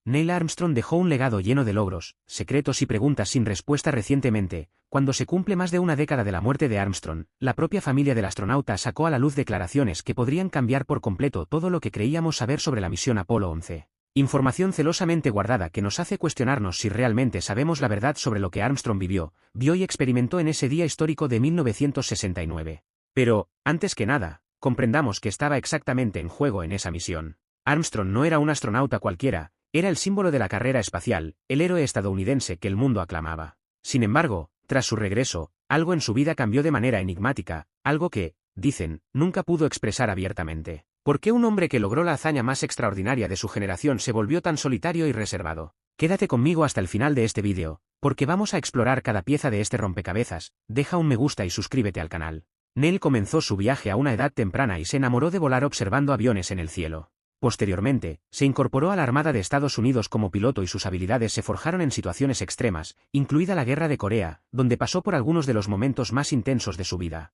Neil Armstrong dejó un legado lleno de logros, secretos y preguntas sin respuesta recientemente. Cuando se cumple más de una década de la muerte de Armstrong, la propia familia del astronauta sacó a la luz declaraciones que podrían cambiar por completo todo lo que creíamos saber sobre la misión Apolo 11. Información celosamente guardada que nos hace cuestionarnos si realmente sabemos la verdad sobre lo que Armstrong vivió, vio y experimentó en ese día histórico de 1969. Pero, antes que nada, comprendamos que estaba exactamente en juego en esa misión. Armstrong no era un astronauta cualquiera, era el símbolo de la carrera espacial, el héroe estadounidense que el mundo aclamaba. Sin embargo, tras su regreso, algo en su vida cambió de manera enigmática, algo que, dicen, nunca pudo expresar abiertamente. ¿Por qué un hombre que logró la hazaña más extraordinaria de su generación se volvió tan solitario y reservado? Quédate conmigo hasta el final de este vídeo, porque vamos a explorar cada pieza de este rompecabezas. Deja un me gusta y suscríbete al canal. Neil comenzó su viaje a una edad temprana y se enamoró de volar observando aviones en el cielo. Posteriormente, se incorporó a la Armada de Estados Unidos como piloto y sus habilidades se forjaron en situaciones extremas, incluida la Guerra de Corea, donde pasó por algunos de los momentos más intensos de su vida.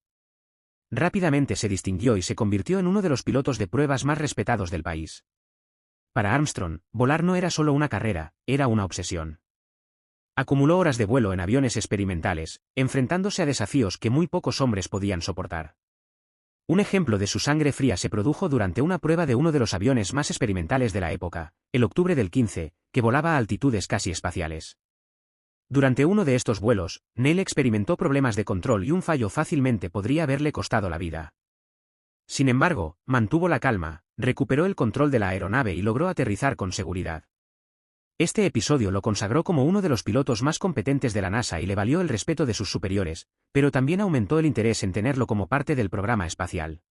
Rápidamente se distinguió y se convirtió en uno de los pilotos de pruebas más respetados del país. Para Armstrong, volar no era solo una carrera, era una obsesión. Acumuló horas de vuelo en aviones experimentales, enfrentándose a desafíos que muy pocos hombres podían soportar. Un ejemplo de su sangre fría se produjo durante una prueba de uno de los aviones más experimentales de la época, el octubre del 15, que volaba a altitudes casi espaciales. Durante uno de estos vuelos, Neil experimentó problemas de control y un fallo fácilmente podría haberle costado la vida. Sin embargo, mantuvo la calma, recuperó el control de la aeronave y logró aterrizar con seguridad. Este episodio lo consagró como uno de los pilotos más competentes de la NASA y le valió el respeto de sus superiores, pero también aumentó el interés en tenerlo como parte del programa espacial.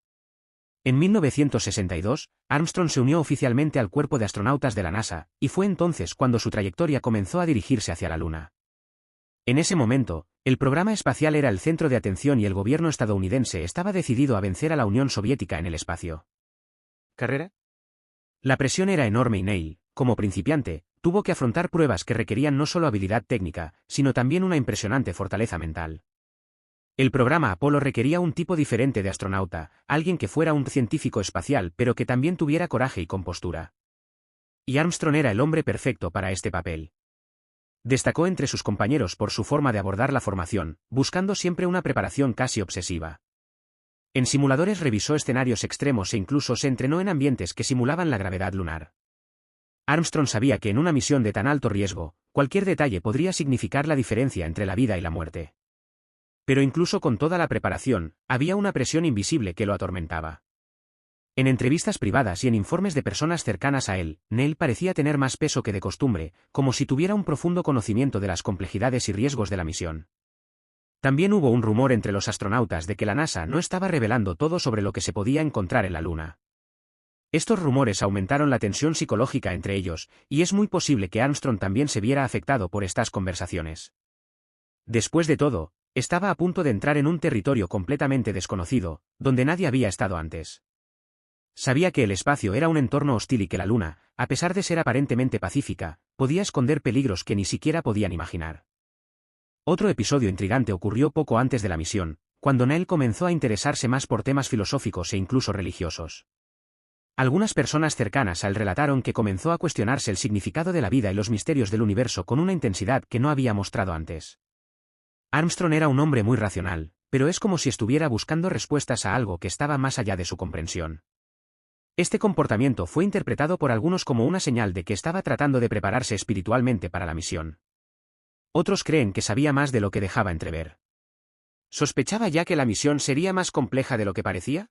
En 1962, Armstrong se unió oficialmente al cuerpo de astronautas de la NASA, y fue entonces cuando su trayectoria comenzó a dirigirse hacia la Luna. En ese momento, el programa espacial era el centro de atención y el gobierno estadounidense estaba decidido a vencer a la Unión Soviética en el espacio. ¿Carrera? La presión era enorme y Neil, como principiante, tuvo que afrontar pruebas que requerían no solo habilidad técnica, sino también una impresionante fortaleza mental. El programa Apolo requería un tipo diferente de astronauta, alguien que fuera un científico espacial pero que también tuviera coraje y compostura. Y Armstrong era el hombre perfecto para este papel. Destacó entre sus compañeros por su forma de abordar la formación, buscando siempre una preparación casi obsesiva. En simuladores revisó escenarios extremos e incluso se entrenó en ambientes que simulaban la gravedad lunar. Armstrong sabía que en una misión de tan alto riesgo, cualquier detalle podría significar la diferencia entre la vida y la muerte. Pero incluso con toda la preparación, había una presión invisible que lo atormentaba. En entrevistas privadas y en informes de personas cercanas a él, Neil parecía tener más peso que de costumbre, como si tuviera un profundo conocimiento de las complejidades y riesgos de la misión. También hubo un rumor entre los astronautas de que la NASA no estaba revelando todo sobre lo que se podía encontrar en la Luna. Estos rumores aumentaron la tensión psicológica entre ellos, y es muy posible que Armstrong también se viera afectado por estas conversaciones. Después de todo, estaba a punto de entrar en un territorio completamente desconocido, donde nadie había estado antes. Sabía que el espacio era un entorno hostil y que la Luna, a pesar de ser aparentemente pacífica, podía esconder peligros que ni siquiera podían imaginar. Otro episodio intrigante ocurrió poco antes de la misión, cuando Neil comenzó a interesarse más por temas filosóficos e incluso religiosos. Algunas personas cercanas a él relataron que comenzó a cuestionarse el significado de la vida y los misterios del universo con una intensidad que no había mostrado antes. Armstrong era un hombre muy racional, pero es como si estuviera buscando respuestas a algo que estaba más allá de su comprensión. Este comportamiento fue interpretado por algunos como una señal de que estaba tratando de prepararse espiritualmente para la misión. Otros creen que sabía más de lo que dejaba entrever. ¿Sospechaba ya que la misión sería más compleja de lo que parecía?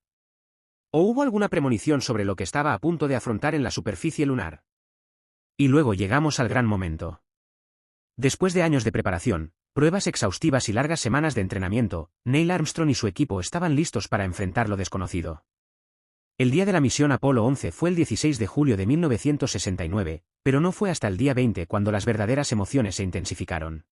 ¿O hubo alguna premonición sobre lo que estaba a punto de afrontar en la superficie lunar? Y luego llegamos al gran momento. Después de años de preparación, pruebas exhaustivas y largas semanas de entrenamiento, Neil Armstrong y su equipo estaban listos para enfrentar lo desconocido. El día de la misión Apolo 11 fue el 16 de julio de 1969, pero no fue hasta el día 20 cuando las verdaderas emociones se intensificaron.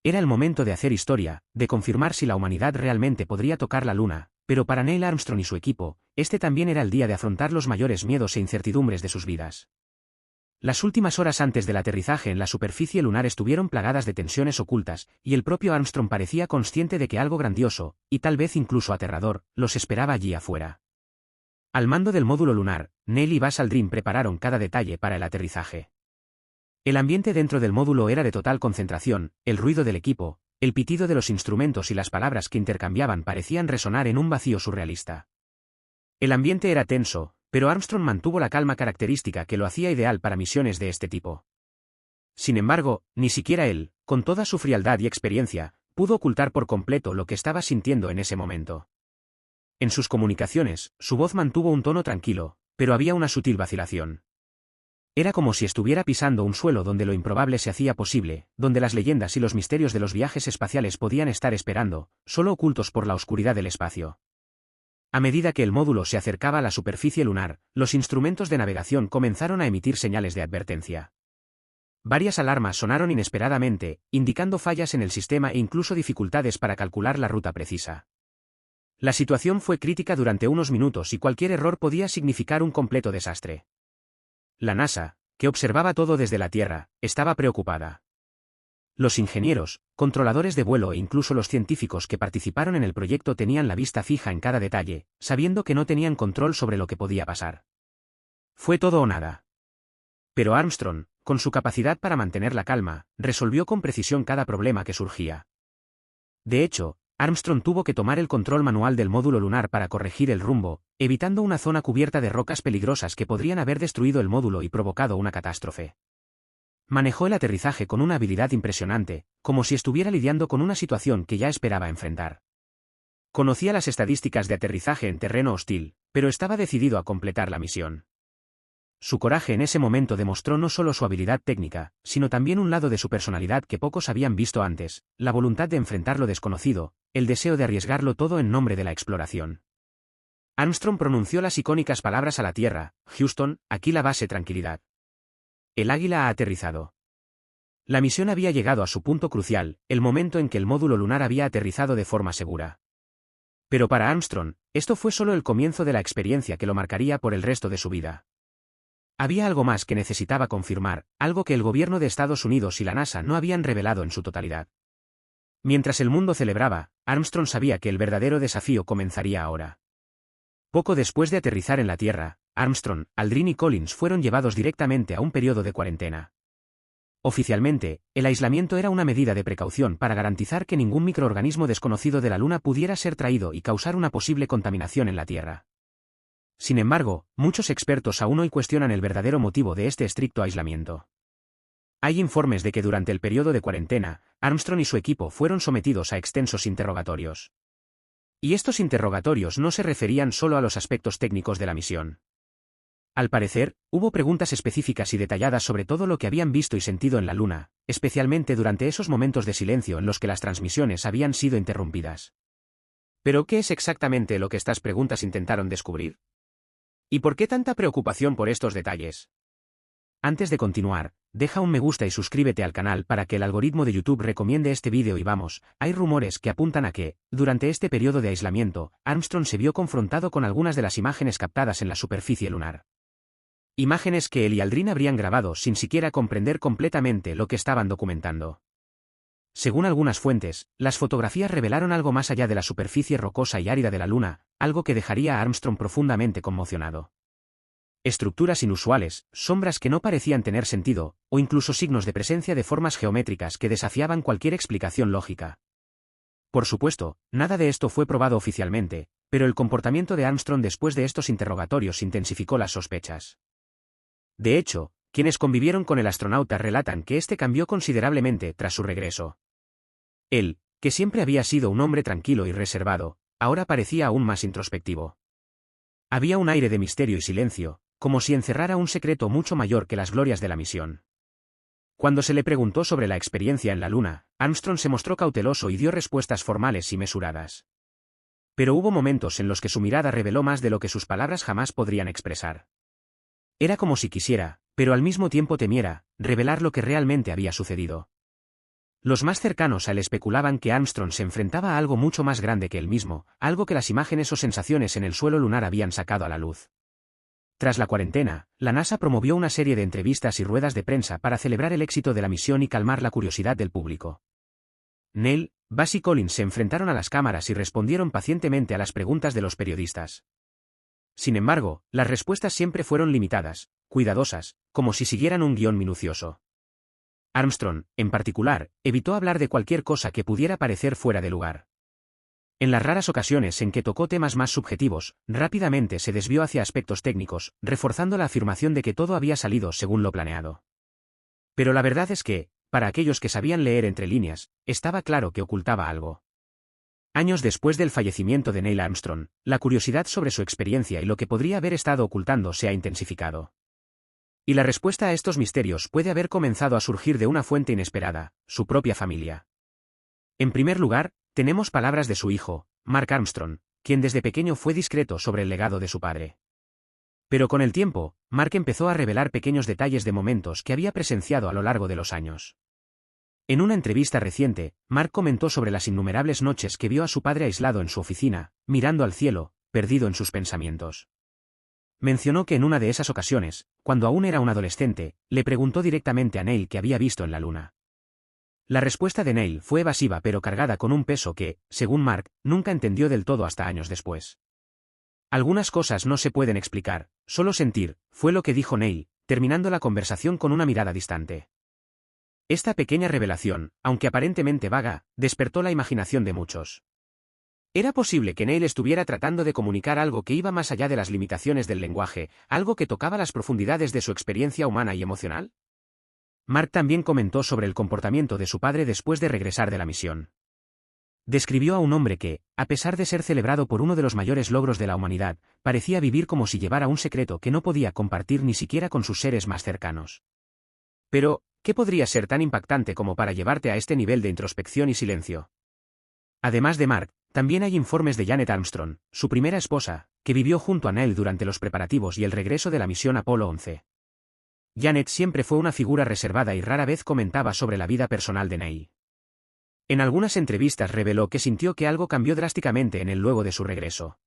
Era el momento de hacer historia, de confirmar si la humanidad realmente podría tocar la Luna, pero para Neil Armstrong y su equipo, este también era el día de afrontar los mayores miedos e incertidumbres de sus vidas. Las últimas horas antes del aterrizaje en la superficie lunar estuvieron plagadas de tensiones ocultas, y el propio Armstrong parecía consciente de que algo grandioso, y tal vez incluso aterrador, los esperaba allí afuera. Al mando del módulo lunar, Neil y Buzz Aldrin prepararon cada detalle para el aterrizaje. El ambiente dentro del módulo era de total concentración, el ruido del equipo, el pitido de los instrumentos y las palabras que intercambiaban parecían resonar en un vacío surrealista. El ambiente era tenso, pero Armstrong mantuvo la calma característica que lo hacía ideal para misiones de este tipo. Sin embargo, ni siquiera él, con toda su frialdad y experiencia, pudo ocultar por completo lo que estaba sintiendo en ese momento. En sus comunicaciones, su voz mantuvo un tono tranquilo, pero había una sutil vacilación. Era como si estuviera pisando un suelo donde lo improbable se hacía posible, donde las leyendas y los misterios de los viajes espaciales podían estar esperando, solo ocultos por la oscuridad del espacio. A medida que el módulo se acercaba a la superficie lunar, los instrumentos de navegación comenzaron a emitir señales de advertencia. Varias alarmas sonaron inesperadamente, indicando fallas en el sistema e incluso dificultades para calcular la ruta precisa. La situación fue crítica durante unos minutos y cualquier error podía significar un completo desastre. La NASA, que observaba todo desde la Tierra, estaba preocupada. Los ingenieros, controladores de vuelo e incluso los científicos que participaron en el proyecto tenían la vista fija en cada detalle, sabiendo que no tenían control sobre lo que podía pasar. Fue todo o nada. Pero Armstrong, con su capacidad para mantener la calma, resolvió con precisión cada problema que surgía. De hecho, Armstrong tuvo que tomar el control manual del módulo lunar para corregir el rumbo, evitando una zona cubierta de rocas peligrosas que podrían haber destruido el módulo y provocado una catástrofe. Manejó el aterrizaje con una habilidad impresionante, como si estuviera lidiando con una situación que ya esperaba enfrentar. Conocía las estadísticas de aterrizaje en terreno hostil, pero estaba decidido a completar la misión. Su coraje en ese momento demostró no solo su habilidad técnica, sino también un lado de su personalidad que pocos habían visto antes, la voluntad de enfrentar lo desconocido, el deseo de arriesgarlo todo en nombre de la exploración. Armstrong pronunció las icónicas palabras a la Tierra: Houston, aquí la base tranquilidad. El Águila ha aterrizado. La misión había llegado a su punto crucial, el momento en que el módulo lunar había aterrizado de forma segura. Pero para Armstrong, esto fue solo el comienzo de la experiencia que lo marcaría por el resto de su vida. Había algo más que necesitaba confirmar, algo que el gobierno de Estados Unidos y la NASA no habían revelado en su totalidad. Mientras el mundo celebraba, Armstrong sabía que el verdadero desafío comenzaría ahora. Poco después de aterrizar en la Tierra, Armstrong, Aldrin y Collins fueron llevados directamente a un periodo de cuarentena. Oficialmente, el aislamiento era una medida de precaución para garantizar que ningún microorganismo desconocido de la Luna pudiera ser traído y causar una posible contaminación en la Tierra. Sin embargo, muchos expertos aún hoy cuestionan el verdadero motivo de este estricto aislamiento. Hay informes de que durante el periodo de cuarentena, Armstrong y su equipo fueron sometidos a extensos interrogatorios. Y estos interrogatorios no se referían solo a los aspectos técnicos de la misión. Al parecer, hubo preguntas específicas y detalladas sobre todo lo que habían visto y sentido en la Luna, especialmente durante esos momentos de silencio en los que las transmisiones habían sido interrumpidas. ¿Pero qué es exactamente lo que estas preguntas intentaron descubrir? ¿Y por qué tanta preocupación por estos detalles? Antes de continuar, deja un me gusta y suscríbete al canal para que el algoritmo de YouTube recomiende este vídeo y vamos, hay rumores que apuntan a que, durante este periodo de aislamiento, Armstrong se vio confrontado con algunas de las imágenes captadas en la superficie lunar. Imágenes que él y Aldrin habrían grabado sin siquiera comprender completamente lo que estaban documentando. Según algunas fuentes, las fotografías revelaron algo más allá de la superficie rocosa y árida de la Luna, algo que dejaría a Armstrong profundamente conmocionado. Estructuras inusuales, sombras que no parecían tener sentido, o incluso signos de presencia de formas geométricas que desafiaban cualquier explicación lógica. Por supuesto, nada de esto fue probado oficialmente, pero el comportamiento de Armstrong después de estos interrogatorios intensificó las sospechas. De hecho, quienes convivieron con el astronauta relatan que este cambió considerablemente tras su regreso. Él, que siempre había sido un hombre tranquilo y reservado, ahora parecía aún más introspectivo. Había un aire de misterio y silencio, como si encerrara un secreto mucho mayor que las glorias de la misión. Cuando se le preguntó sobre la experiencia en la Luna, Armstrong se mostró cauteloso y dio respuestas formales y mesuradas. Pero hubo momentos en los que su mirada reveló más de lo que sus palabras jamás podrían expresar. Era como si quisiera, pero al mismo tiempo temiera, revelar lo que realmente había sucedido. Los más cercanos a él especulaban que Armstrong se enfrentaba a algo mucho más grande que él mismo, algo que las imágenes o sensaciones en el suelo lunar habían sacado a la luz. Tras la cuarentena, la NASA promovió una serie de entrevistas y ruedas de prensa para celebrar el éxito de la misión y calmar la curiosidad del público. Neil, Buzz y Collins se enfrentaron a las cámaras y respondieron pacientemente a las preguntas de los periodistas. Sin embargo, las respuestas siempre fueron limitadas, cuidadosas, como si siguieran un guión minucioso. Armstrong, en particular, evitó hablar de cualquier cosa que pudiera parecer fuera de lugar. En las raras ocasiones en que tocó temas más subjetivos, rápidamente se desvió hacia aspectos técnicos, reforzando la afirmación de que todo había salido según lo planeado. Pero la verdad es que, para aquellos que sabían leer entre líneas, estaba claro que ocultaba algo. Años después del fallecimiento de Neil Armstrong, la curiosidad sobre su experiencia y lo que podría haber estado ocultando se ha intensificado. Y la respuesta a estos misterios puede haber comenzado a surgir de una fuente inesperada, su propia familia. En primer lugar, tenemos palabras de su hijo, Mark Armstrong, quien desde pequeño fue discreto sobre el legado de su padre. Pero con el tiempo, Mark empezó a revelar pequeños detalles de momentos que había presenciado a lo largo de los años. En una entrevista reciente, Mark comentó sobre las innumerables noches que vio a su padre aislado en su oficina, mirando al cielo, perdido en sus pensamientos. Mencionó que en una de esas ocasiones, cuando aún era un adolescente, le preguntó directamente a Neil qué había visto en la luna. La respuesta de Neil fue evasiva pero cargada con un peso que, según Mark, nunca entendió del todo hasta años después. Algunas cosas no se pueden explicar, solo sentir, fue lo que dijo Neil, terminando la conversación con una mirada distante. Esta pequeña revelación, aunque aparentemente vaga, despertó la imaginación de muchos. ¿Era posible que Neil estuviera tratando de comunicar algo que iba más allá de las limitaciones del lenguaje, algo que tocaba las profundidades de su experiencia humana y emocional? Mark también comentó sobre el comportamiento de su padre después de regresar de la misión. Describió a un hombre que, a pesar de ser celebrado por uno de los mayores logros de la humanidad, parecía vivir como si llevara un secreto que no podía compartir ni siquiera con sus seres más cercanos. Pero, ¿qué podría ser tan impactante como para llevarte a este nivel de introspección y silencio? Además de Mark, también hay informes de Janet Armstrong, su primera esposa, que vivió junto a Neil durante los preparativos y el regreso de la misión Apolo 11. Janet siempre fue una figura reservada y rara vez comentaba sobre la vida personal de Neil. En algunas entrevistas reveló que sintió que algo cambió drásticamente en él luego de su regreso.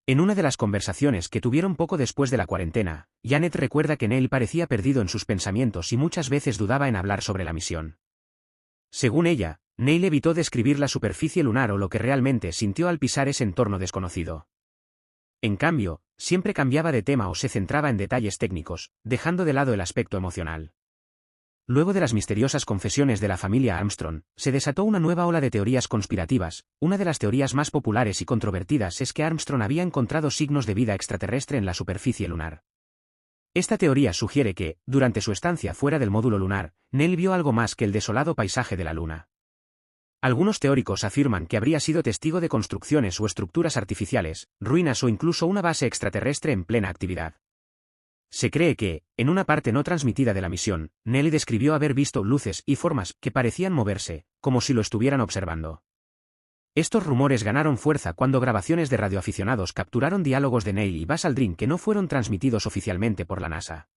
En una de las conversaciones que tuvieron poco después de la cuarentena, Janet recuerda que Neil parecía perdido en sus pensamientos y muchas veces dudaba en hablar sobre la misión. Según ella, Neil evitó describir la superficie lunar o lo que realmente sintió al pisar ese entorno desconocido. En cambio, siempre cambiaba de tema o se centraba en detalles técnicos, dejando de lado el aspecto emocional. Luego de las misteriosas confesiones de la familia Armstrong, se desató una nueva ola de teorías conspirativas. Una de las teorías más populares y controvertidas es que Armstrong había encontrado signos de vida extraterrestre en la superficie lunar. Esta teoría sugiere que, durante su estancia fuera del módulo lunar, Neil vio algo más que el desolado paisaje de la Luna. Algunos teóricos afirman que habría sido testigo de construcciones o estructuras artificiales, ruinas o incluso una base extraterrestre en plena actividad. Se cree que, en una parte no transmitida de la misión, Neil describió haber visto luces y formas que parecían moverse, como si lo estuvieran observando. Estos rumores ganaron fuerza cuando grabaciones de radioaficionados capturaron diálogos de Neil y Buzz Aldrin que no fueron transmitidos oficialmente por la NASA.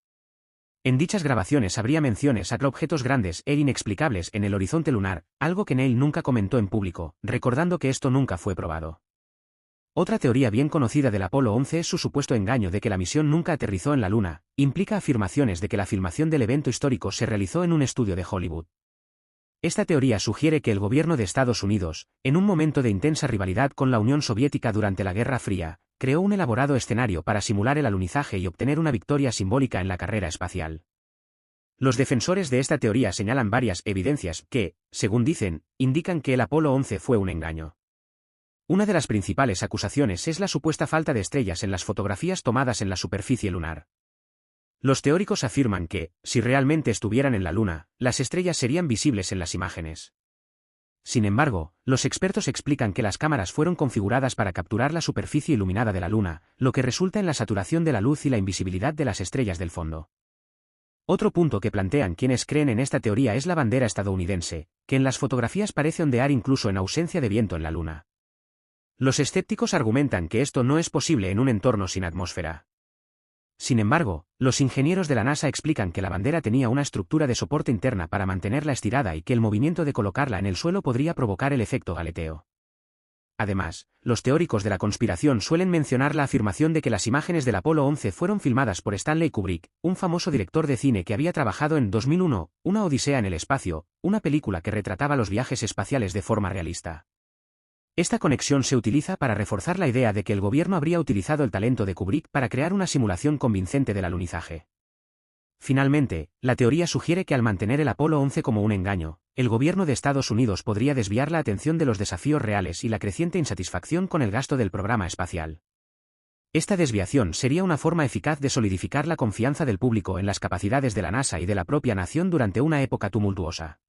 En dichas grabaciones habría menciones a objetos grandes e inexplicables en el horizonte lunar, algo que Neil nunca comentó en público, recordando que esto nunca fue probado. Otra teoría bien conocida del Apolo 11 es su supuesto engaño de que la misión nunca aterrizó en la Luna, implica afirmaciones de que la filmación del evento histórico se realizó en un estudio de Hollywood. Esta teoría sugiere que el gobierno de Estados Unidos, en un momento de intensa rivalidad con la Unión Soviética durante la Guerra Fría, creó un elaborado escenario para simular el alunizaje y obtener una victoria simbólica en la carrera espacial. Los defensores de esta teoría señalan varias evidencias que, según dicen, indican que el Apolo 11 fue un engaño. Una de las principales acusaciones es la supuesta falta de estrellas en las fotografías tomadas en la superficie lunar. Los teóricos afirman que, si realmente estuvieran en la Luna, las estrellas serían visibles en las imágenes. Sin embargo, los expertos explican que las cámaras fueron configuradas para capturar la superficie iluminada de la Luna, lo que resulta en la saturación de la luz y la invisibilidad de las estrellas del fondo. Otro punto que plantean quienes creen en esta teoría es la bandera estadounidense, que en las fotografías parece ondear incluso en ausencia de viento en la Luna. Los escépticos argumentan que esto no es posible en un entorno sin atmósfera. Sin embargo, los ingenieros de la NASA explican que la bandera tenía una estructura de soporte interna para mantenerla estirada y que el movimiento de colocarla en el suelo podría provocar el efecto aleteo. Además, los teóricos de la conspiración suelen mencionar la afirmación de que las imágenes del Apolo 11 fueron filmadas por Stanley Kubrick, un famoso director de cine que había trabajado en 2001, Una Odisea en el espacio, una película que retrataba los viajes espaciales de forma realista. Esta conexión se utiliza para reforzar la idea de que el gobierno habría utilizado el talento de Kubrick para crear una simulación convincente del alunizaje. Finalmente, la teoría sugiere que al mantener el Apolo 11 como un engaño, el gobierno de Estados Unidos podría desviar la atención de los desafíos reales y la creciente insatisfacción con el gasto del programa espacial. Esta desviación sería una forma eficaz de solidificar la confianza del público en las capacidades de la NASA y de la propia nación durante una época tumultuosa.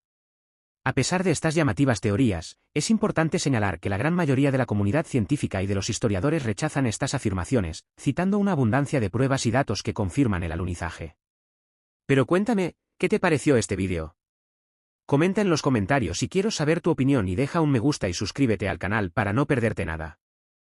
A pesar de estas llamativas teorías, es importante señalar que la gran mayoría de la comunidad científica y de los historiadores rechazan estas afirmaciones, citando una abundancia de pruebas y datos que confirman el alunizaje. Pero cuéntame, ¿qué te pareció este vídeo? Comenta en los comentarios si quiero saber tu opinión y deja un me gusta y suscríbete al canal para no perderte nada.